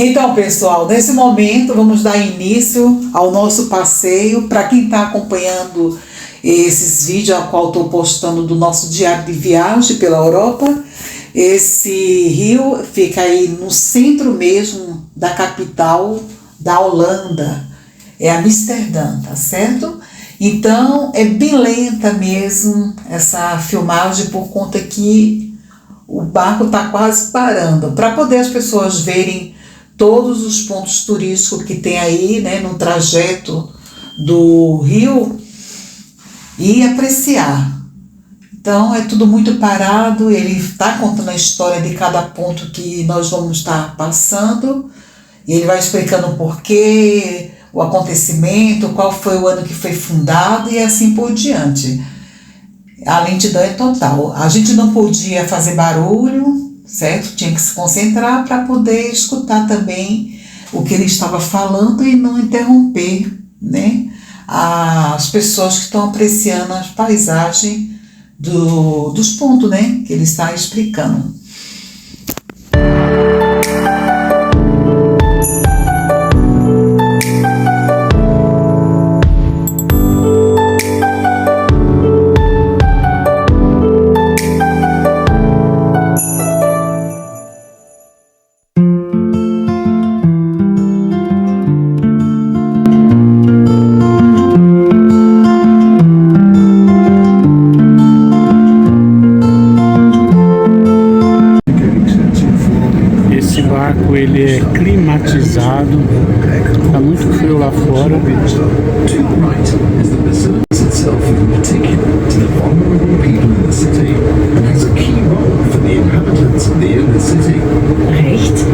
Então, pessoal, nesse momento vamos dar início ao nosso passeio. Para quem está acompanhando esses vídeos a qual estou postando do nosso diário de viagem pela Europa, esse rio fica aí no centro mesmo da capital da Holanda, é Amsterdã, tá certo? Então é bem lenta mesmo essa filmagem por conta que o barco está quase parando, para poder as pessoas verem todos os pontos turísticos que tem aí, né, no trajeto do rio e apreciar. Então é tudo muito parado, ele está contando a história de cada ponto que nós vamos estar passando, e ele vai explicando o porquê, o acontecimento, qual foi o ano que foi fundado e assim por diante. A lentidão é total. A gente não podia fazer barulho, certo? Tinha que se concentrar para poder escutar também o que ele estava falando e não interromper, né, as pessoas que estão apreciando a paisagem dos pontos, né, que ele está explicando. Ele é climatizado, está muito frio lá fora.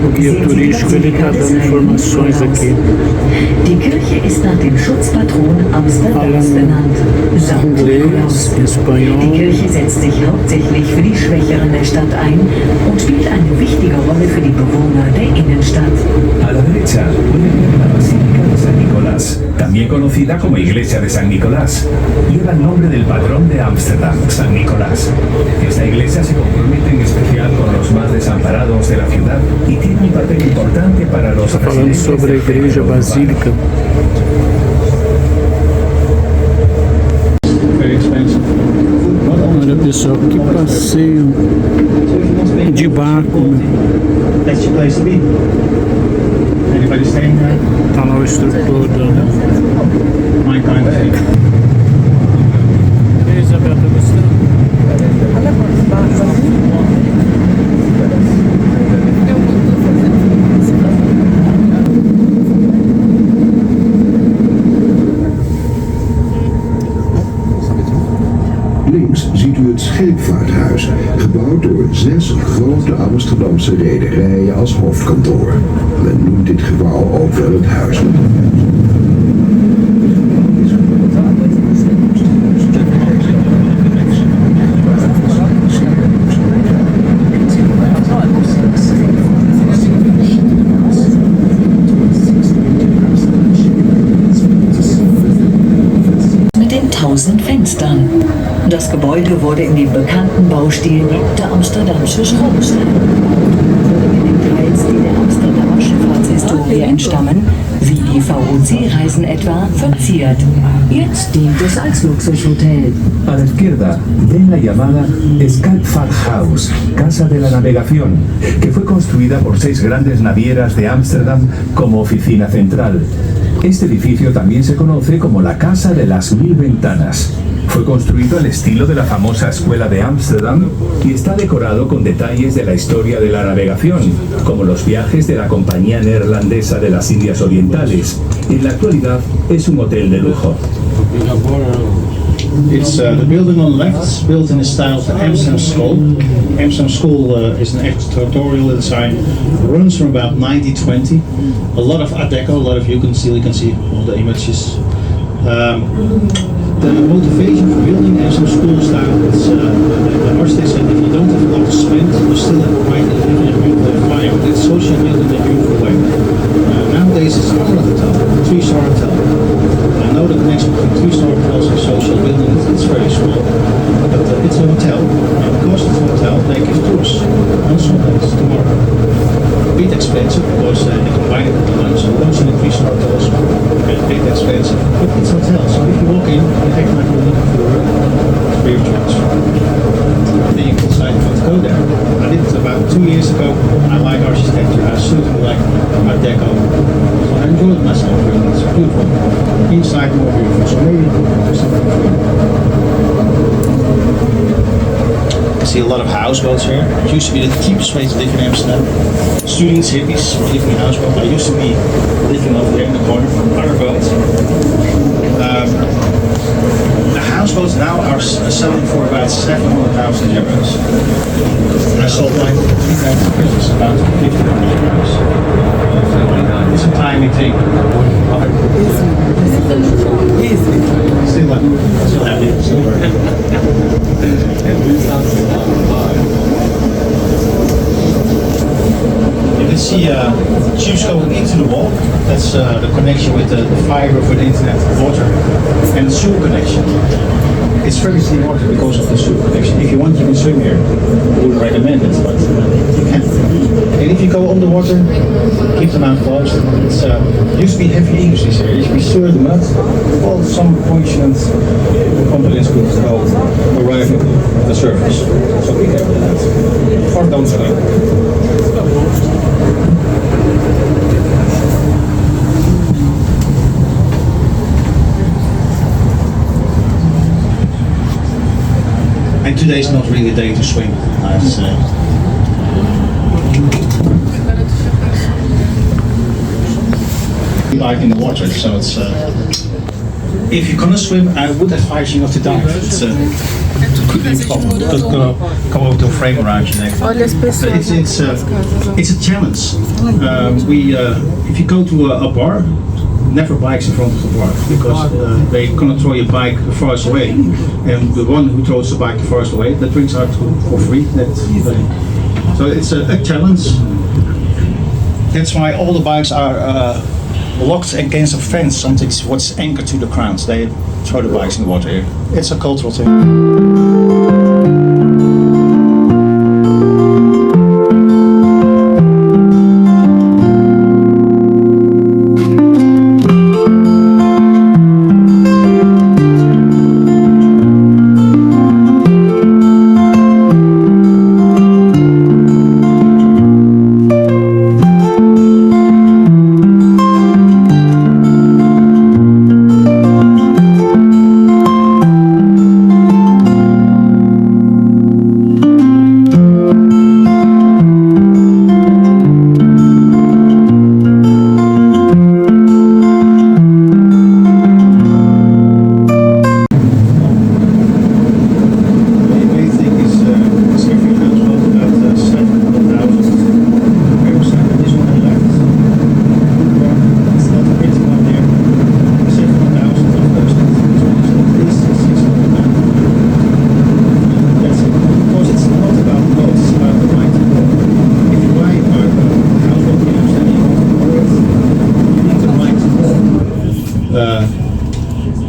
O guia turístico ele está dando informações aqui. Falando inglês, espanhol. Die Kirche setzt sich hauptsächlich für die Schwächeren der Stadt ein und spielt eine wichtige Rolle für die Bewohner der Innenstadt. A la derecha pueden ver la Basílica de San Nicolás, también conocida como Iglesia de San Nicolás. Lleva el nombre del patrón de Ámsterdam, San Nicolás. Esta iglesia se compromete en especial con los más desamparados de la ciudad y tiene un papel importante para los Falando sobre a igreja basílica. Olha pessoal, que passeio de barco. Tá lá o instrutor dando. E aí, Isabel, tá gostando? Olha quantos barcos ali. Links ziet u het scheepvaarthuis, gebouwd door 6 grote Amsterdamse rederijen als hoofdkantoor. Men noemt dit gebouw ook wel het huis met een Mit den 1000 Fenstern. Das Gebäude wurde in dem bekannten Baustil der amsterdamsche Schraubstein. Mit den Details, die der Amsterdamer Schifffahrtshistorie entstammen, wie die VOC-Reisen etwa, verziert. Jetzt dient es als Luxushotel. A la izquierda ven la llamada House, Casa de la Navegación, que fue construida por 6 grandes navieras de Ámsterdam como oficina central. Este edificio también se conoce como la Casa de las 1000 Ventanas. Fue construido al estilo de la famosa Escuela de Ámsterdam y está decorado con detalles de la historia de la navegación, como los viajes de la Compañía Neerlandesa de las Indias Orientales. En la actualidad es un hotel de lujo. It's the building on the left is built in the style of the Amsterdam School. Amsterdam School is an architectural design, runs from about 1920. A lot of Art Deco, a lot of you can see all the images. The motivation for building Amsterdam School style is the architect said if you don't have a lot to spend, you still have a right to live in a beautiful environment. It's social building in a beautiful way. Nowadays it's not a hotel, 3-star hotel. I know the connection between 3-star hotels and social building it's very small, but it's a hotel, and because it's a hotel, they give tours on Sundays tomorrow. bit expensive because they combine it with the lunch. You don't see the 3-star hotels, a bit expensive, but it's hotels. So if you walk in, you act like you're looking for free of charge. Then you can decide not to go there. I did it about 2 years ago. I like architecture. I certainly like Art Deco. So I enjoyed myself really. It's beautiful. Inside more beautiful. So maybe there's something for you. I see a lot of houseboats here. It used to be the cheapest way to live in Amsterdam. Students, hippies were living in houseboats. I used to be living over there in the corner from other boats. The houseboats now are selling for about 700,000 euros. I sold mine for 3,000 euros, about 1,500 euros. It's a tiny thing. Still happy. You can see tubes going into the wall. That's the connection with the fiber for the internet, water, and the sewer connection. It's very clean water because of the sewer connection. If you want, you can swim here. I would recommend it, but you can. And if you go underwater, keep them out closed. It's used to be heavy industries here. If we stir the mud, well, some functions, components could go arrive at the surface. So be careful with that. Or don't swim. And today's not really a day to swim, I have to say. Like in the water, so it's if you're gonna swim, I would advise you not to dive. It's could be a problem. It's gonna come over to a frame around your neck. It's a challenge. If you go to a bar, never bikes in front of the bar because they're gonna throw your bike the farthest away, and the one who throws the bike the farthest away, that drinks out for free. So it's a challenge. That's why all the bikes are locked against a fence, something what's anchored to the ground. They throw the bikes in the water here. It's a cultural thing.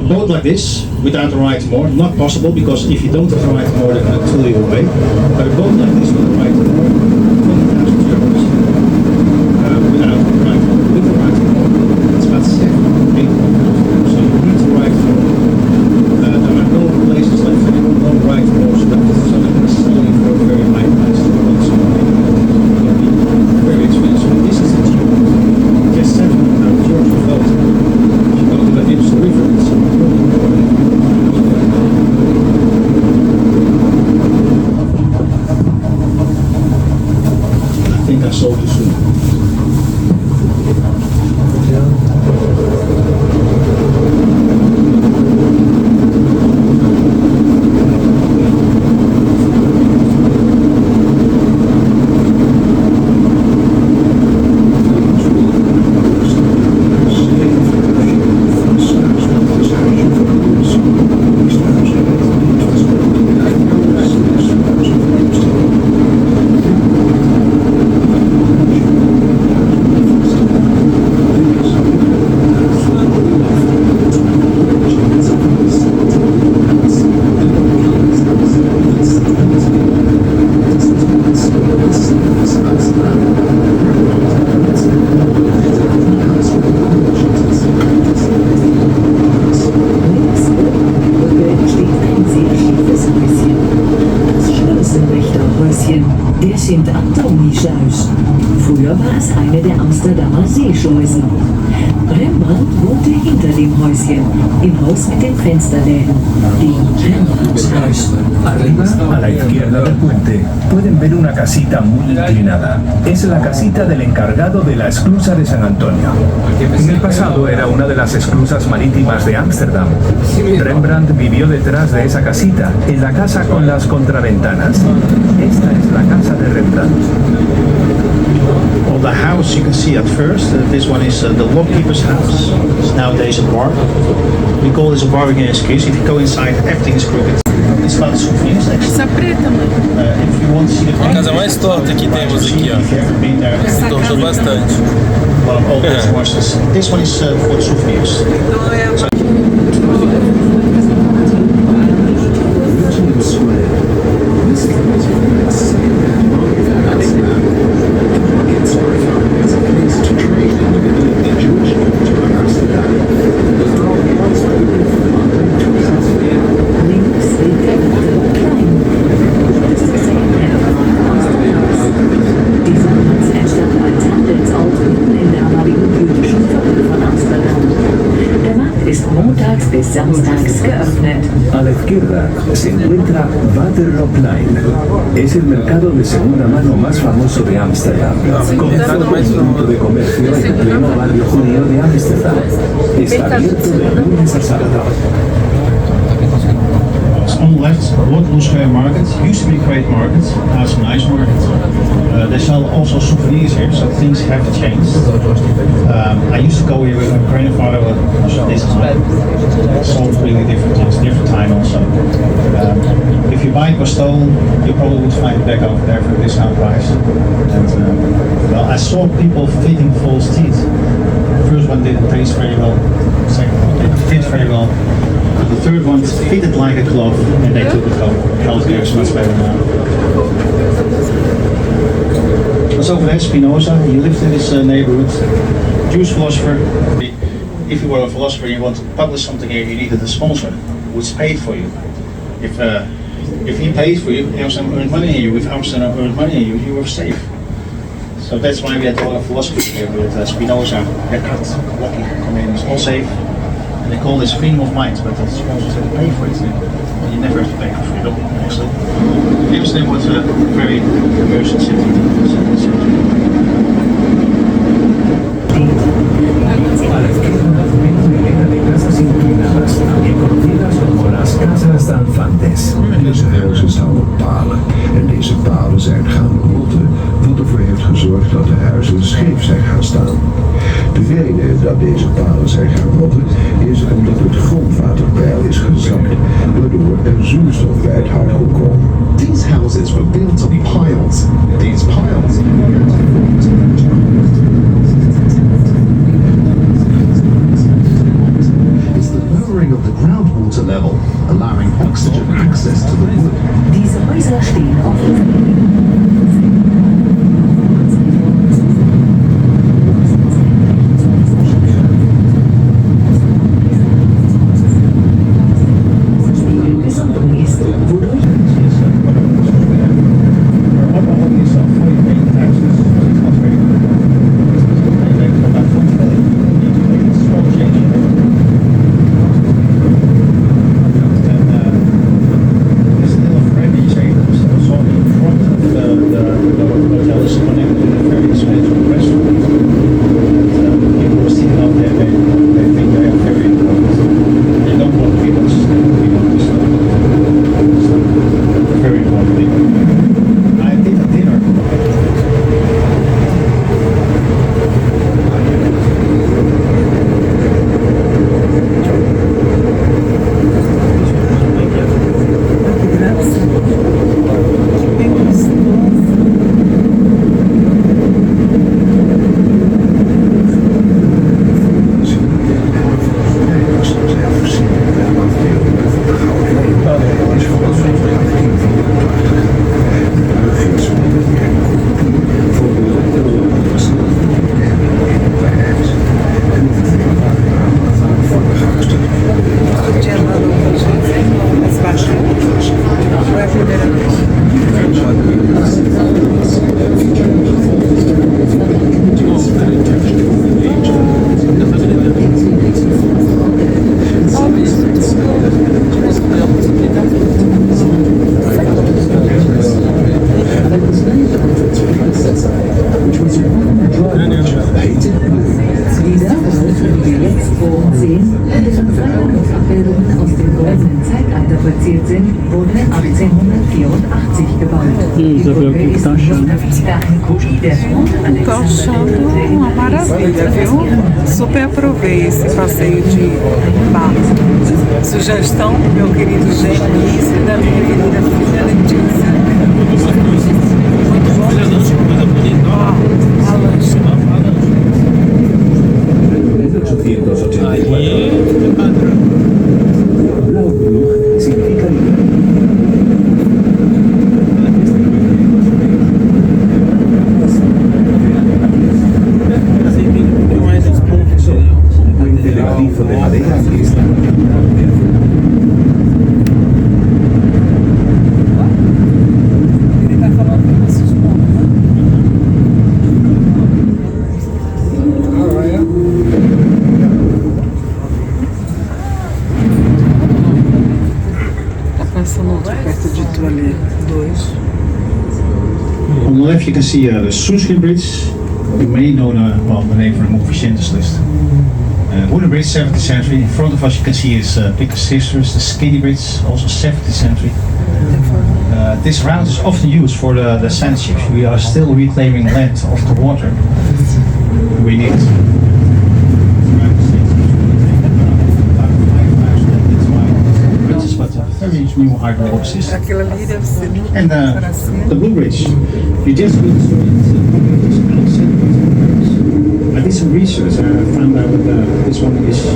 Boat like this, without the right more, not possible, because if you don't have the right more, they're going to pull you away. But a boat like this with the right more, 20,000 euros. Without the right more, with the right more, it's about 7,000 to 8,000. So you need the right more. There are no places left anymore, no right more, so they're selling for a very high price. So it's going to be very expensive. This is the cheap. Just 7,000 euros per boat. If you go to the Amstel River, it's der Amsterdamer Seeschleusen. Rembrandt wohnte hinter dem Häuschen, im Haus mit den Fensterläden, dem Rembrandthaus. Arriba, a la izquierda del puente, pueden ver una casita muy inclinada. Es la casita del encargado de la esclusa de San Antonio. En el pasado era una de las esclusas marítimas de Ámsterdam. Rembrandt vivió detrás de esa casita, en la casa con las contraventanas. Esta es la casa de Rembrandt. On the house you can see at first, this one is the lockkeeper's house. It's nowadays a bar. We call this a bar again excuse. If you go inside, everything is crooked. It's about souvenirs actually. Essa preta, mãe. If you want to see the A casa mais torta que temos aqui, ó. if you ever been there, Se tortou bastante. a lot of old horses. This one is for the souvenirs. Então é a Original square. This committee markets are found as a place to trade in the middle of the Jewish culture of Amsterdam. Those are all parts of the Links liegt der Barco Klein. Das ist das Amsterdams. Dieser Platz entstand als Handelsort mitten in der damaligen jüdischen Viertel von Amsterdam. Der Markt ist montags bis samstags geöffnet. A la izquierda se encuentra Waterloopplein. Es el mercado de segunda mano más famoso de Ámsterdam, considerado como un punto de comercio en el pleno barrio judío de Ámsterdam. Está abierto de lunes a sábado. On the left, Waterloo Square Market. Used to be a great market, now it's a nice market. They sell also souvenirs here, so things have changed. I used to go here with my grandfather, but this time sold really different things, different time also. If your bike was stolen, you probably would find it back over there for a discount price. And well, I saw people fitting false teeth. The first one didn't taste very well, the second one didn't fit very well. The third one fitted like a glove, and they took it home. Healthcare is much better now. That's over there, Spinoza. He lived in this neighborhood. Jewish philosopher. If you were a philosopher and you want to publish something here, you needed a sponsor which paid for you. If he paid for you, Amsterdam earned money on you. If Amsterdam earned money on you, you were safe. So that's why we had a lot of philosophers here with Spinoza, Descartes, Locke, Comenius, all safe. And they call this freedom of mind, but that's supposed to pay for it. You never have to pay for freedom, actually. Amsterdam was a very commercial city. A la izquierda, una hilera de casas inclinadas, también conocidas como las casas danzantes. Deze huizen staan op palen en deze palen zijn gaan rotten, wat ervoor heeft gezorgd dat de huizen scheef zijn gaan staan. De reden dat deze palen zijn gaan rotten is omdat het grondwaterpeil is gezakt, waardoor er zoetstof bij het hout kon komen. These houses were built on piles. These piles is the lowering of the groundwater level, allowing oxygen access to the wood. Diese Häuser stehen auf spaziert sind, wurde 1884 gebaut. Die Brücke ist nicht mehr eine Kopie der Front Tô achando uma maravilha, viu? Super aprovei esse passeio de barco. Sugestão do meu querido Genis e da minha querida filha Letícia. Muito bom. Ó, a lancha. 1884. Blaublue significa puente de grifo de madera que está On the left you can see the Soeskin Bridge. You may know the name from the movie Schindler's List. Wooden bridge, 17th century. In front of us you can see his bigger sisters, the Skinny Bridge, also 17th century. This route is often used for the sand ships. We are still reclaiming land off the water. We need very new hydro system. And the Blue Bridge, you just go to I did some research and I found out that this one is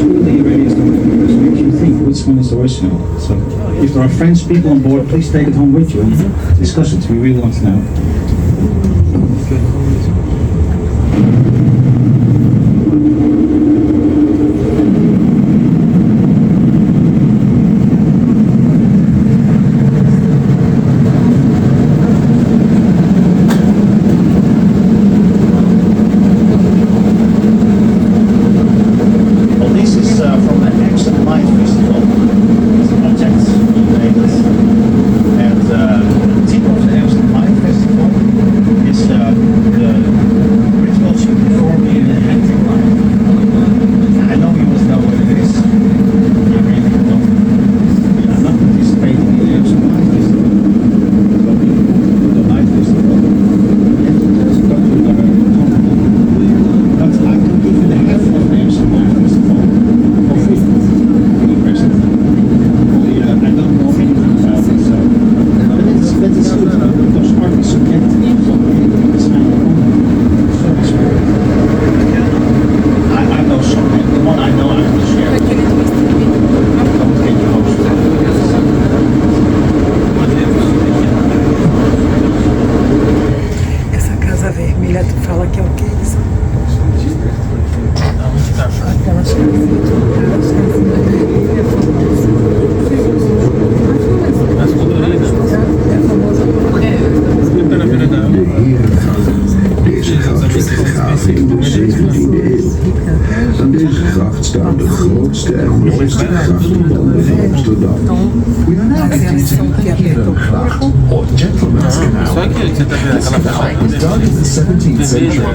really radius because it makes you think which one is the original. So if there are French people on board, please take it home with you and discuss it. We really want to know. staan de grootste en mooiste graftomben van Amsterdam. We are now entering Gracht, or Gentleman's Canal. It was dug in the 17th century.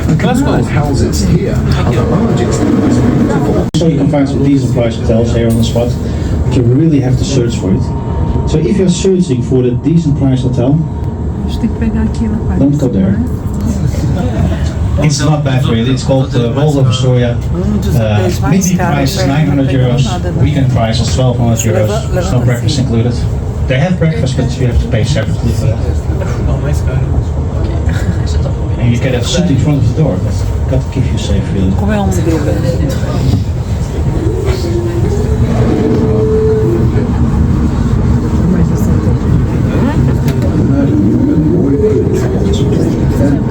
The canal houses here are the largest and most beautiful. So you can find some decent price hotels here on the spot, but you really have to search for it. So if you're searching for the decent price hotel, don't go there. It's not bad really, it's called Waldorf Astoria. Midweek price is 900 euros, weekend price is 1200 euros, there's no breakfast included. They have breakfast, but you have to pay separately for that. And you get a seat in front of the door, that's got to give you a safe feeling.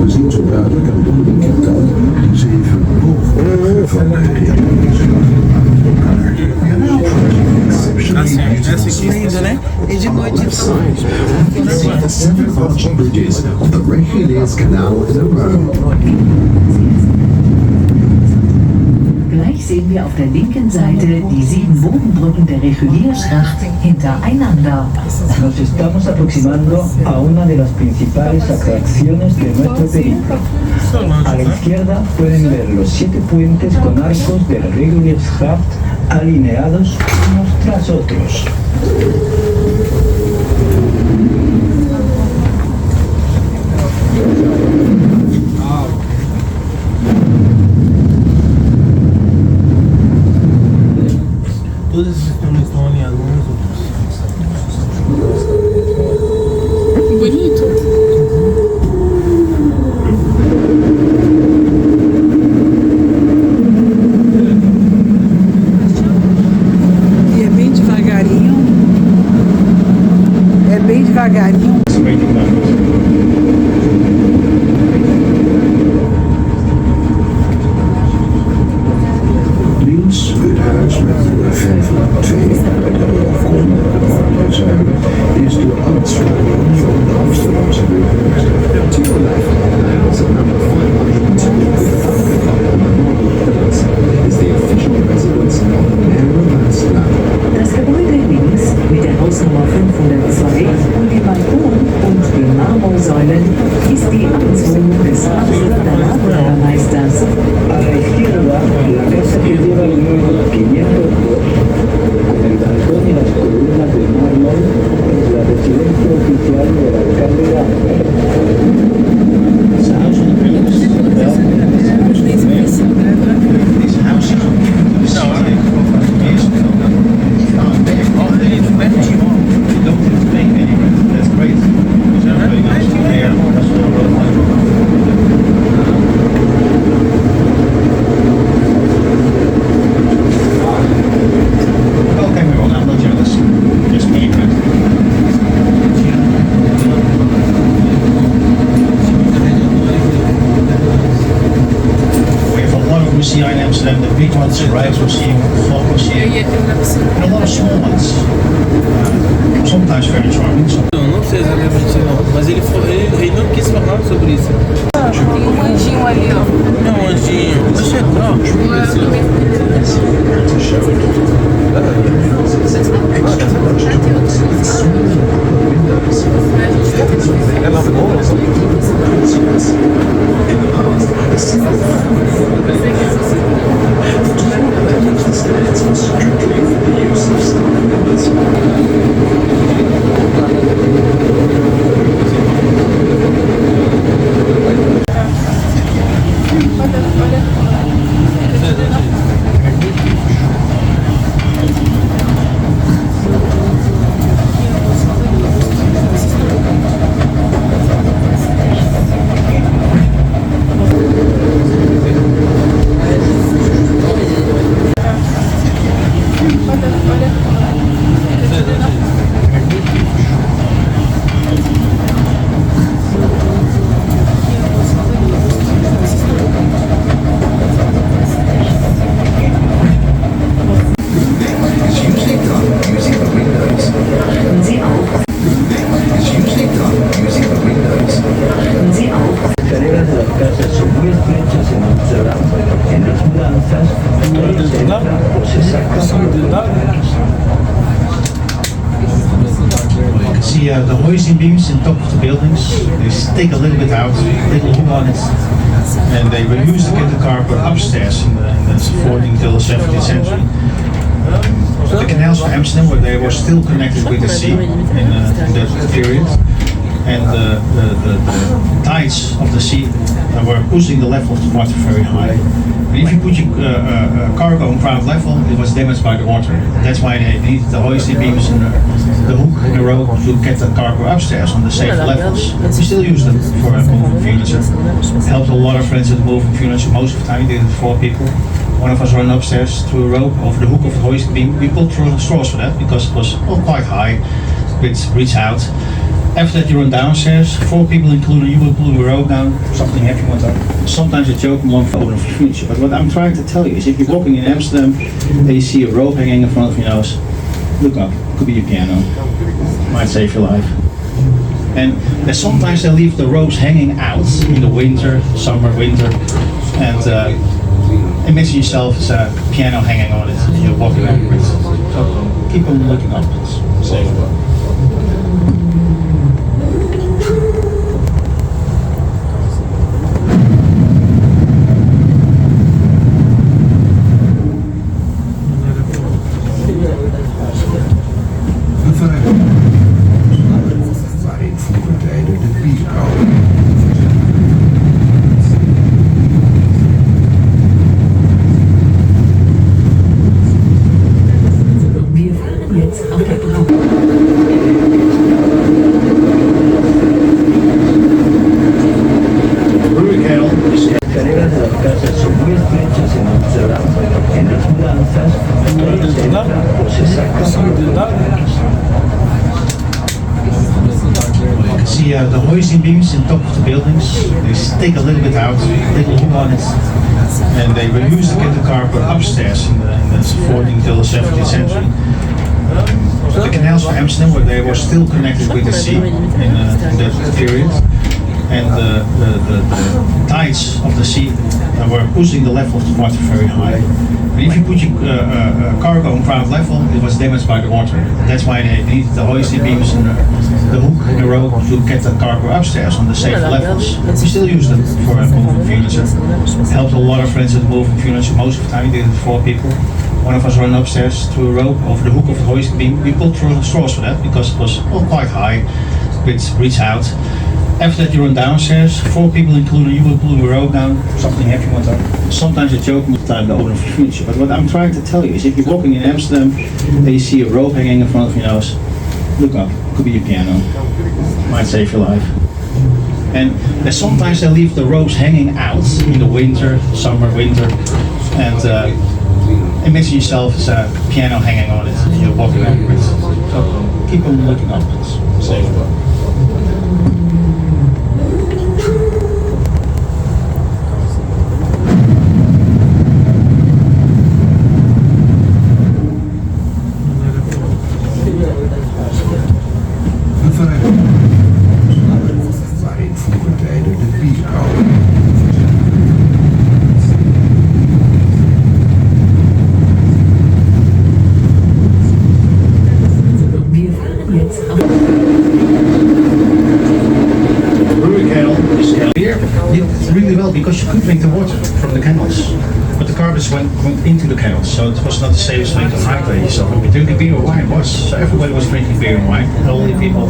We zien zo duidelijk aan de linkerkant die 7 bogen van de the 7 arching bridges of the Reguliers Canal in Rome. Gleich sehen wir auf der linken Seite die 7 Bogenbrücken der Reguliersgracht hintereinander. Nos estamos aproximando a una de las principales atracciones de nuestro periplo. A la izquierda pueden ver los 7 puentes con arcos del Reguliersgracht alineados unos tras otros. Todos esses filmes estão alinhados uns outros. Bonito. E é bem devagarinho. É bem devagarinho. Links het huis met de 502 bij de balkon, waar we zijn, is de Amsterdam van de Amsterdamse burgemeester. To your left, the house at number 502 on the northern pillars is the official residence of the Mayor of Amsterdam. Das Gebäude links mit der Hausnummer 502 und dem Balkon und den Marmorsäulen ist die Amtswohnung des Amsterdamer Bürgermeisters. A la izquierda, la casa que lleva el número 502, con el balcón y las columnas de mármol, es la residencia oficial del alcalde de Amsterdam. This house on the pillars. This house is on the city of years ago. You don't have to pay any rent. That's great. Because everybody knows the mayor doesn't know what money. Okay, well, I'm not jealous. Just paying rent. We have a lot of museums in Amsterdam. The big ones, the Rijksmuseum, Fomos, and a lot of small ones. Sometimes very charming. Não sei exatamente não, mas ele não quis falar sobre isso. Tem um anjinho ali, ó. Não, anjinho, deixa eu See the hoisting beams in top of the buildings. They stick a little bit out, little hook on it, and they were used to get the carpet upstairs in the 14th till the 17th century. The canals for Amsterdam they were still connected with the sea in that period, and the tides of the sea were pushing the level of the water very high. But if you put your cargo on ground level, it was damaged by the water. That's why they needed the hoisting beams and the hook and the rope to get the cargo upstairs on the safe levels. We still use them for moving furniture. Helped a lot of friends with moving furniture. Most of the time we did it for 4 people. One of us ran upstairs to a rope over the hook of the hoisting beam. We pulled through straws for that because it was quite high. It reached out. After that you run downstairs, 4 people including you will pull the rope down, something heavy went up. Sometimes a joke among photo for furniture, but what I'm trying to tell you is if you're walking in Amsterdam and you see a rope hanging in front of your nose, look up, it could be a piano, might save your life. And sometimes they leave the ropes hanging out in the winter, summer, winter, and imagine yourself as a piano hanging on it, and you're walking over it. So keep on looking up, it's safe. 10 fechas en Amsterdam, en las mudanzas, los exactos. You can see the hoisting beams in top of the buildings. They stick a little bit out, little hook on it, and they were used to get the carpet upstairs in the 14th till the 17th century. The canals for Amsterdam they were still connected with the sea in that period, and the tides of the sea were pushing the level of the water very high. But if you put your cargo on ground level, it was damaged by the water. That's why they needed the hoisting beams and the hook and the rope to get the cargo upstairs on the safe levels. We still use them for moving furniture. Helped a lot of friends with moving furniture. Most of the time we did it for 4 people. One of us ran upstairs to a rope over the hook of the hoisting beam. We pulled through straws for that because it was quite high, which reached out. After that you run downstairs, 4 people including you will pull the rope down, something heavy went up. Sometimes a joke with the owner of the furniture, but what I'm trying to tell you is if you're walking in Amsterdam and you see a rope hanging in front of your nose, look up, could be a piano, might save your life. And sometimes they leave the ropes hanging out in the winter, summer, winter, and imagine yourself as a piano hanging on it, and you're walking over it. So keep on looking up, it's safe. Waarin vroeger tijden de bierbouw. Wir fahren jetzt auf. Brewery kettle is here. It's really well because you could drink the water from the canals. But the garbage went into the canals, so it was not the safest way to hydrate yourself. When we drinking beer or wine was, so everybody was drinking beer and wine. Only people,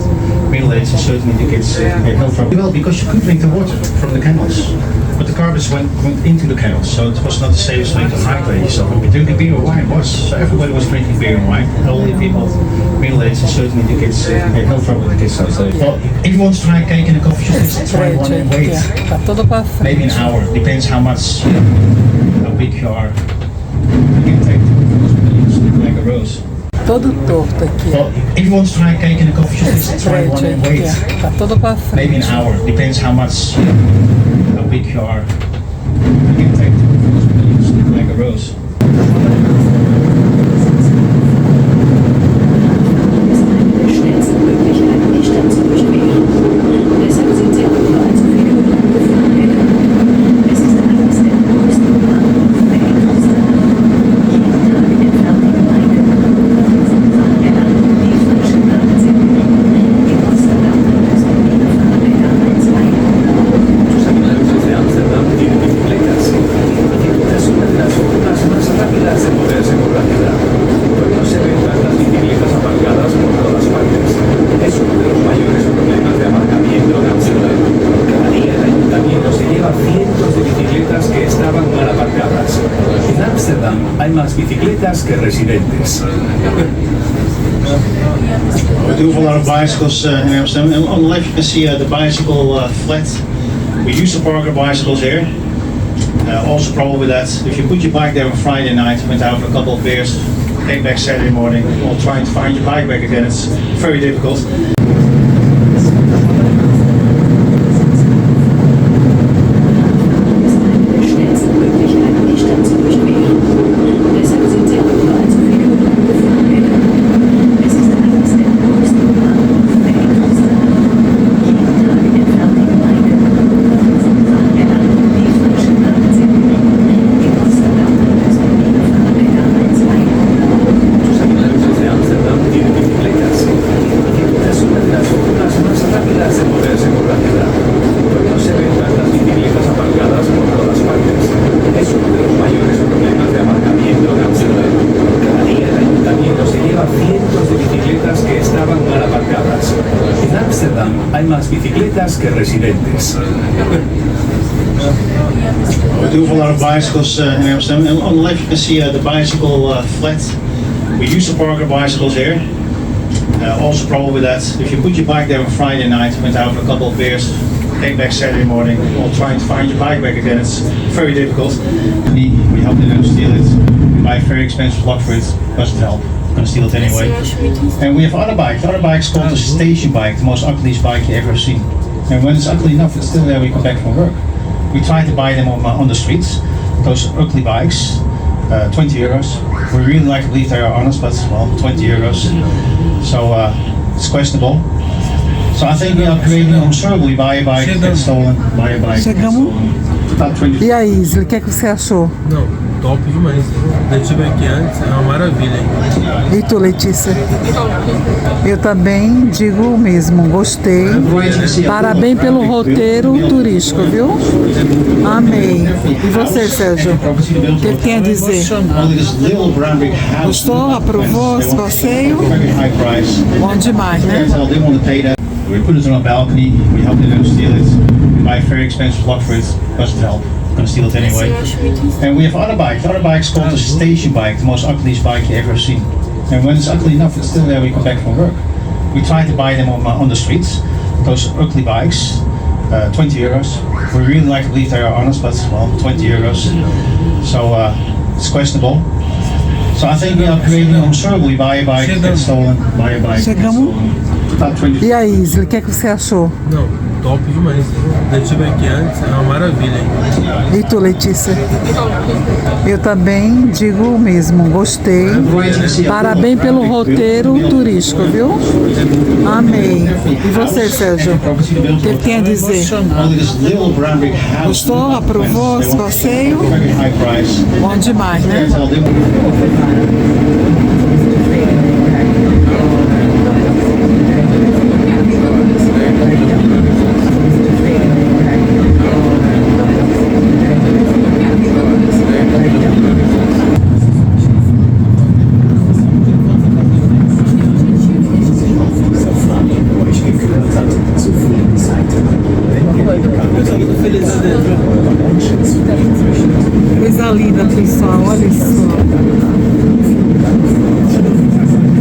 middle-aged and certainly the kids had no problem. Well, because you could drink the water from the canals. But the garbage went into the canals, so it was not the safest way to hydrate yourself. When we drinking beer or wine was, so everybody was drinking beer and wine. Only people, middle-aged and certainly the kids had no problem with the kids. Well, if you want to try cake in a coffee shop, it's try one and wait. Maybe an hour, depends how much. Big you are, you can take like a rose. Todo torto aqui. Well, if you want to try cake in a coffee shop, it's try one and wait. Tá todo pra frente. Maybe an hour, depends how much, how big you are. You can take like a rose. Que residentes. We do have a lot of bicycles in Amsterdam, and on the left you can see the bicycle flat. We used to park our bicycles here. Also problem with that, if you put your bike there on Friday night, went out for a couple of beers, came back Saturday morning, while trying to find your bike back again, it's very difficult. Que residentes. We do have a lot of bicycles in Amsterdam, and on the left you can see the bicycle flat. We used to park our bicycles here. Also problem with that, if you put your bike there on Friday night, went out for a couple of beers, came back Saturday morning, all trying to find your bike back again. It's very difficult. We helped them to steal it. We buy a very expensive lock for it. Doesn't help. I'm gonna steal it anyway. And we have other bikes. The other bike's called a station bike, the most ugliest bike you ever seen. And when it's ugly enough, it's still there when we come back from work. We try to buy them on the streets. Those ugly bikes, 20 euros. We really like to believe they are honest, but well, 20 euros. So it's questionable. So I think we are creating a struggle. We buy a bike, get stolen, buy a bike, get stolen. About 20. E aí, Isli, o que é que você achou? Não, top demais. Já tive aqui antes, é uma maravilha. E tu, Letícia? Eu também digo o mesmo, gostei. Parabéns pelo roteiro turístico, viu? Amei. E você, Sérgio? O que tem a dizer? Gostou? Aprovou esse passeio? Bom demais, né? We put it on a balcony, we helped them to steal it. We buy a very expensive lock for it. Doesn't help. I'm gonna steal it anyway. And we have other bikes. The other bike's called a station bike, the most ugliest bike you ever seen. And when it's ugly enough, it's still there when we come back from work. We try to buy them on the streets. Those ugly bikes, 20 euros. We really like to believe they are honest, but well, 20 euros. So it's questionable. So I think we are creating a struggle. We buy a bike, get stolen, buy a bike, get stolen. E aí, Isli, o que é que você achou? Não, top demais. Já tive aqui antes, é uma maravilha. E tu, Letícia? Eu também digo o mesmo, gostei. Parabéns pelo roteiro turístico, viu? Amei. E você, Sérgio? O que tem a dizer? Gostou? Aprovou esse passeio? Bom demais, né? Coisa linda, pessoal, olha só.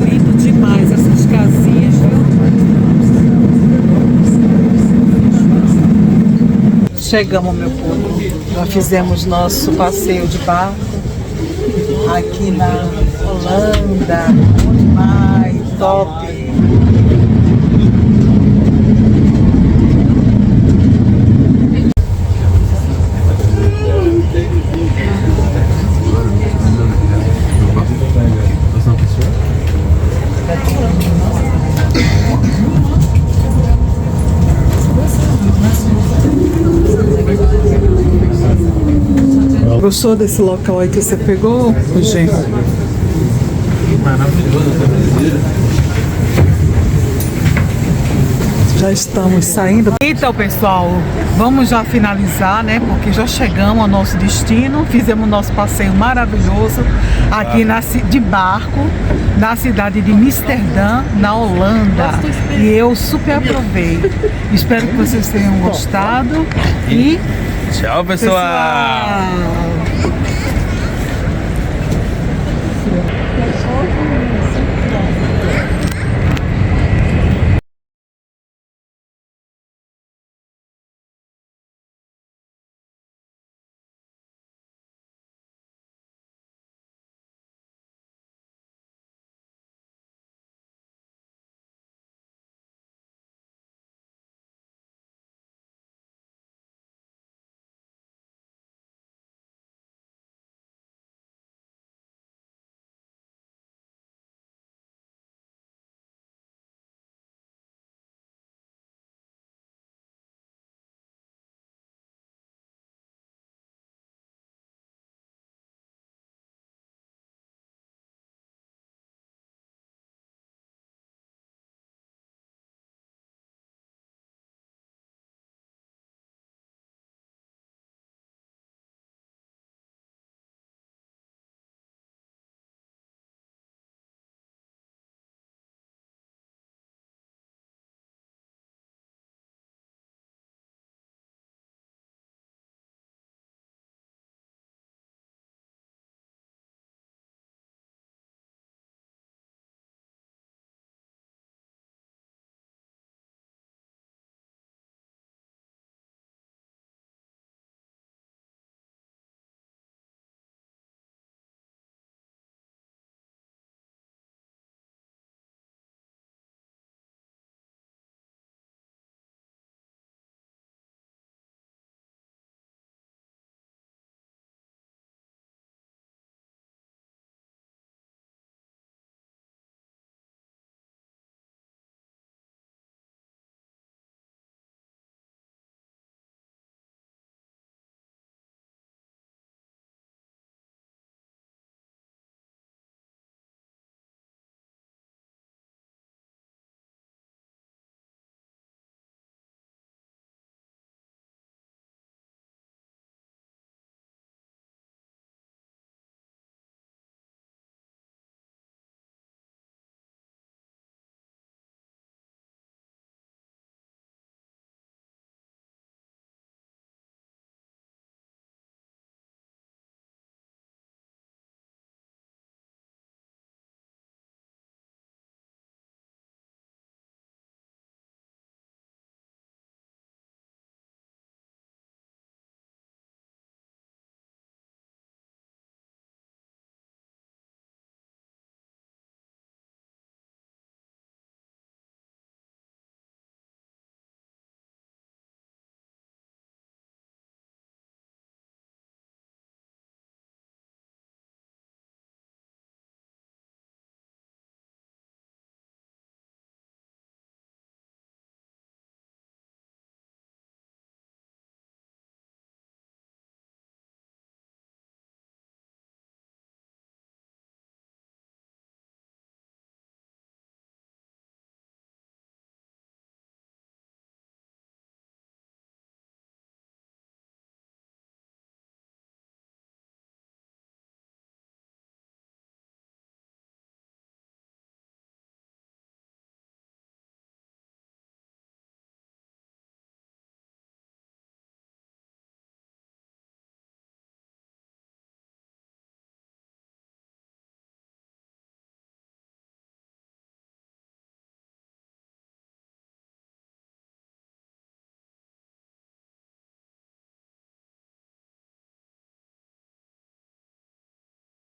Lindo demais essas casinhas, viu? Chegamos, meu povo. Já fizemos nosso passeio de barco aqui na Holanda. Bom demais, top. Gostou desse local aí que você pegou, gente? Maravilhoso, Já estamos saindo. Então, pessoal, vamos já finalizar, né? Porque já chegamos ao nosso destino. Fizemos nosso passeio maravilhoso aqui de barco na cidade de AMSTERDÃ, na Holanda. E eu super aprovei. Espero que vocês tenham gostado. E tchau, pessoal.